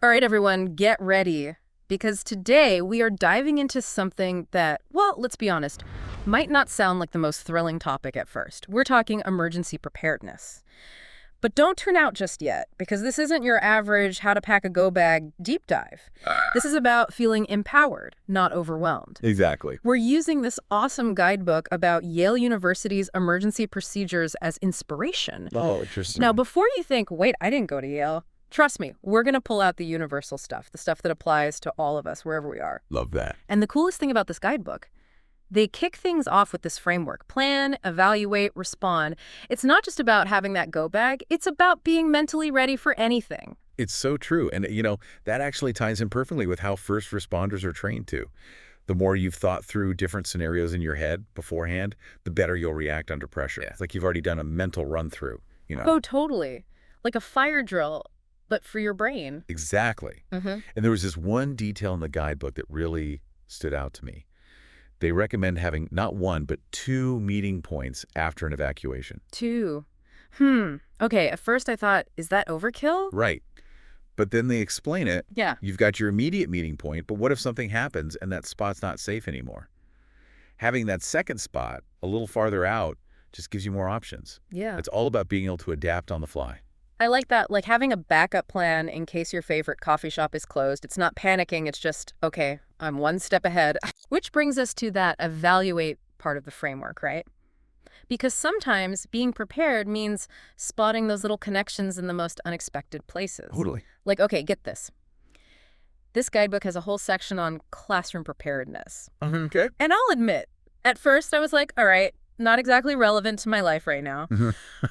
All right, everyone, get ready. Because today we are diving into something that, well, let's be honest, might not sound like the most thrilling topic at first. We're talking emergency preparedness. But don't tune out just yet, because this isn't your average how to pack a go bag deep dive. This is about feeling empowered, not overwhelmed. Exactly. We're using this awesome guidebook about Yale University's emergency procedures as inspiration. Oh, interesting. Now, before you think, wait, I didn't go to Yale, trust me, we're going to pull out the universal stuff, the stuff that applies to all of us, wherever we are. Love that. And the coolest thing about this guidebook, they kick things off with this framework. Plan, evaluate, respond. It's not just about having that go bag. It's about being mentally ready for anything. It's so true. And, that actually ties in perfectly with how first responders are trained to. The more you've thought through different scenarios in your head beforehand, the better you'll react under pressure. Yeah. It's like you've already done a mental run-through, Oh, totally. Like a fire drill, but for your brain. Exactly. And there was this one detail in the guidebook that really stood out to me. They recommend having not one, but 2 meeting points after an evacuation. 2. Okay, at first I thought, is that overkill? Right. But then they explain it. Yeah. You've got your immediate meeting point, but what if something happens and that spot's not safe anymore? Having that second spot a little farther out just gives you more options. Yeah. It's all about being able to adapt on the fly. I like that, like having a backup plan in case your favorite coffee shop is closed. It's not panicking, it's just, okay, I'm one step ahead. Which brings us to that evaluate part of the framework, right? Because sometimes being prepared means spotting those little connections in the most unexpected places. Totally. Like, okay, get this. This guidebook has a whole section on classroom preparedness. Okay. And I'll admit, at first I was like, all right, not exactly relevant to my life right now.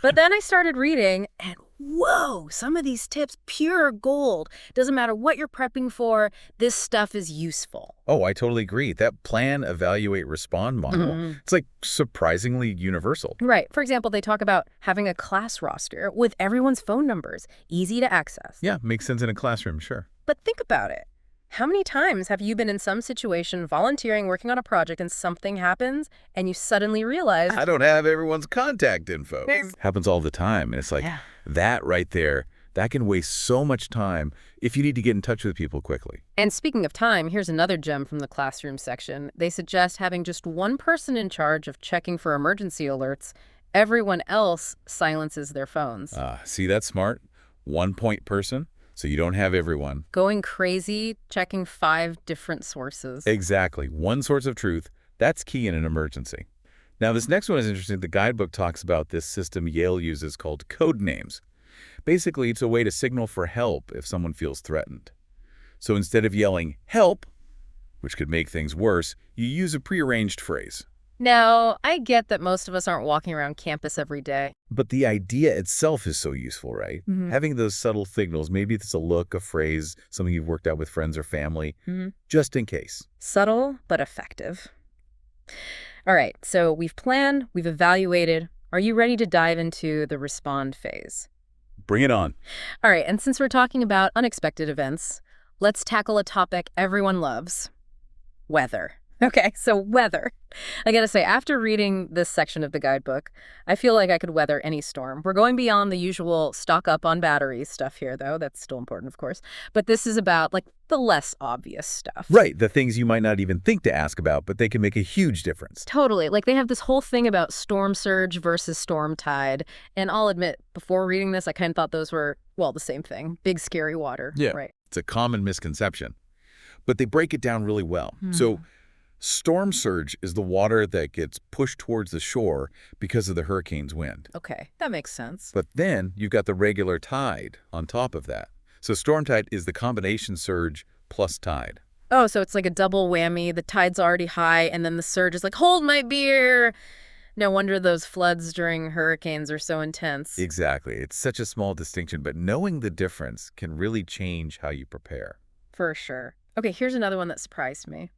But then I started reading and whoa, some of these tips, pure gold. Doesn't matter what you're prepping for, this stuff is useful. Oh, I totally agree. That plan, evaluate, respond model, it's like surprisingly universal. Right. For example, they talk about having a class roster with everyone's phone numbers, easy to access. Yeah, makes sense in a classroom, sure. But think about it. How many times have you been in some situation volunteering, working on a project, and something happens, and you suddenly realize, I don't have everyone's contact info. Happens all the time. And it's like, that right there, that can waste so much time if you need to get in touch with people quickly. And speaking of time, here's another gem from the classroom section. They suggest having just one person in charge of checking for emergency alerts. Everyone else silences their phones. See, that's smart. 1 point person. So you don't have everyone going crazy, checking 5 different sources. Exactly. One source of truth. That's key in an emergency. Now, this next one is interesting. The guidebook talks about this system Yale uses called code names. Basically, it's a way to signal for help if someone feels threatened. So instead of yelling, help, which could make things worse, you use a prearranged phrase. Now, I get that most of us aren't walking around campus every day. But the idea itself is so useful, right? Having those subtle signals, maybe it's a look, a phrase, something you've worked out with friends or family, just in case. Subtle, but effective. All right, so we've planned, we've evaluated. Are you ready to dive into the respond phase? Bring it on. All right, and since we're talking about unexpected events, let's tackle a topic everyone loves: weather. Okay, so weather. I gotta say, after reading this section of the guidebook, I feel like I could weather any storm. We're going beyond the usual stock up on batteries stuff here, though. That's still important, of course. But this is about, like, the less obvious stuff. Right, the things you might not even think to ask about, but they can make a huge difference. Totally. Like, they have this whole thing about storm surge versus storm tide. And I'll admit, before reading this, I kind of thought those were, well, the same thing. Big, scary water. Yeah, right. It's a common misconception. But they break it down really well. So storm surge is the water that gets pushed towards the shore because of the hurricane's wind. Okay, that makes sense. But then you've got the regular tide on top of that. So storm tide is the combination surge plus tide. Oh, so it's like a double whammy. The tide's already high, and then the surge is like, hold my beer. No wonder those floods during hurricanes are so intense. Exactly. It's such a small distinction, but knowing the difference can really change how you prepare. For sure. Okay, here's another one that surprised me.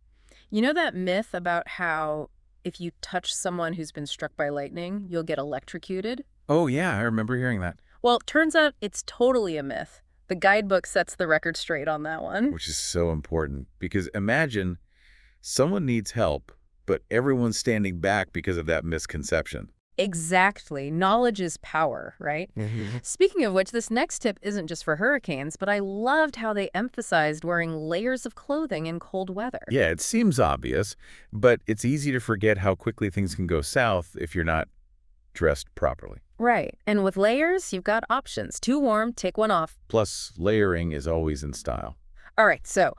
You know that myth about how if you touch someone who's been struck by lightning, you'll get electrocuted? Oh, yeah, I remember hearing that. Well, it turns out it's totally a myth. The guidebook sets the record straight on that one. Which is so important, because imagine someone needs help, but everyone's standing back because of that misconception. Exactly. Knowledge is power, right? Mhm. Speaking of which, this next tip isn't just for hurricanes, but I loved how they emphasized wearing layers of clothing in cold weather. Yeah, it seems obvious, but it's easy to forget how quickly things can go south if you're not dressed properly. Right. And with layers, you've got options. Too warm, take one off. Plus, layering is always in style. All right, so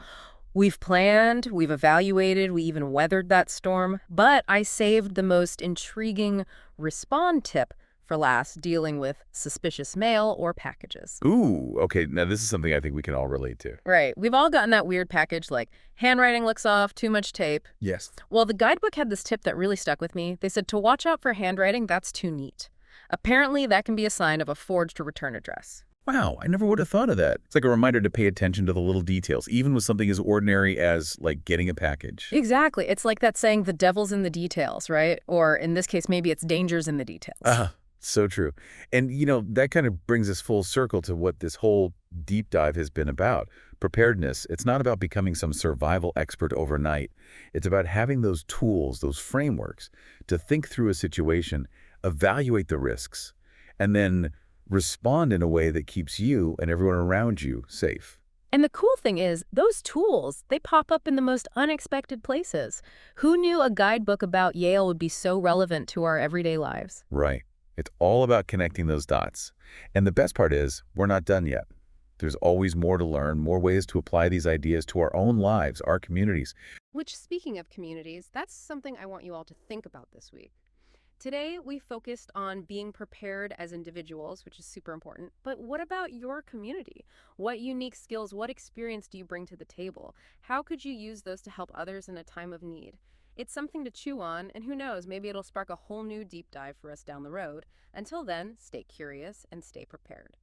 we've planned, we've evaluated, we even weathered that storm, but I saved the most intriguing respond tip for last, dealing with suspicious mail or packages. Ooh, okay, now this is something I think we can all relate to. Right. We've all gotten that weird package like handwriting looks off, too much tape. Yes. Well, the guidebook had this tip that really stuck with me. They said to watch out for handwriting that's too neat. Apparently, that can be a sign of a forged return address. Wow, I never would have thought of that. It's like a reminder to pay attention to the little details, even with something as ordinary as, like, getting a package. Exactly. It's like that saying, the devil's in the details, right? Or in this case, maybe it's danger's in the details. So true. And, that kind of brings us full circle to what this whole deep dive has been about. Preparedness. It's not about becoming some survival expert overnight. It's about having those tools, those frameworks, to think through a situation, evaluate the risks, and then respond in a way that keeps you and everyone around you safe. And the cool thing is, those tools, they pop up in the most unexpected places. Who knew a guidebook about Yale would be so relevant to our everyday lives? Right. It's all about connecting those dots. And the best part is, we're not done yet. There's always more to learn, more ways to apply these ideas to our own lives, our communities. Which, speaking of communities, that's something I want you all to think about this week. Today, we focused on being prepared as individuals, which is super important. But what about your community? What unique skills, what experience do you bring to the table? How could you use those to help others in a time of need? It's something to chew on, and who knows, maybe it'll spark a whole new deep dive for us down the road. Until then, stay curious and stay prepared.